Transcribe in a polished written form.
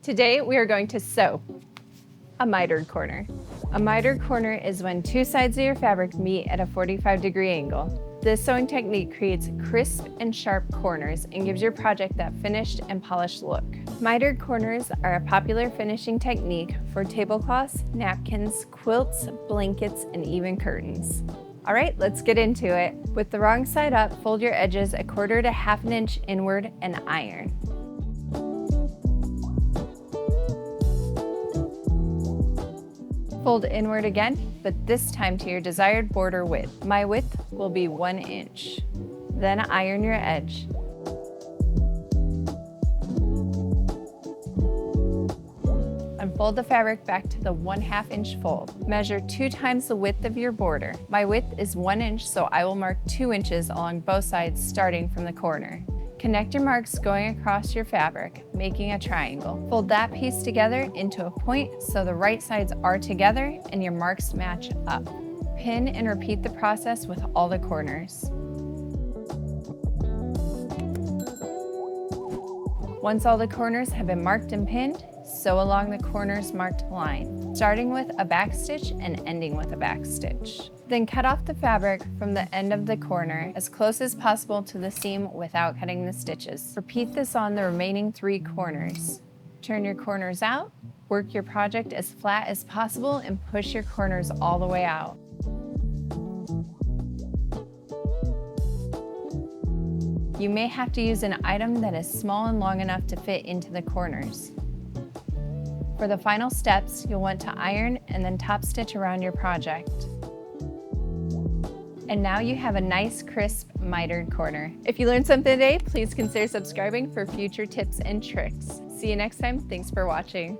Today we are going to sew a mitered corner. A mitered corner is when two sides of your fabric meet at a 45-degree angle. This sewing technique creates crisp and sharp corners and gives your project that finished and polished look. Mitered corners are a popular finishing technique for tablecloths, napkins, quilts, blankets, and even curtains. All right, let's get into it. With the wrong side up, fold your edges 1/4 to 1/2 inch inward and iron. Fold inward again, but this time to your desired border width. My width will be 1 inch. Then iron your edge. Unfold the fabric back to the 1/2 inch fold. Measure 2 times the width of your border. My width is 1 inch, so I will mark 2 inches along both sides starting from the corner. Connect your marks going across your fabric, making a triangle. Fold that piece together into a point so the right sides are together and your marks match up. Pin and repeat the process with all the corners. Once all the corners have been marked and pinned, sew along the corners marked line, starting with a back stitch and ending with a back stitch. Then cut off the fabric from the end of the corner as close as possible to the seam without cutting the stitches. Repeat this on the remaining 3 corners. Turn your corners out, work your project as flat as possible, and push your corners all the way out. You may have to use an item that is small and long enough to fit into the corners. For the final steps, you'll want to iron and then top stitch around your project. And now you have a nice, crisp, mitered corner. If you learned something today, please consider subscribing for future tips and tricks. See you next time. Thanks for watching.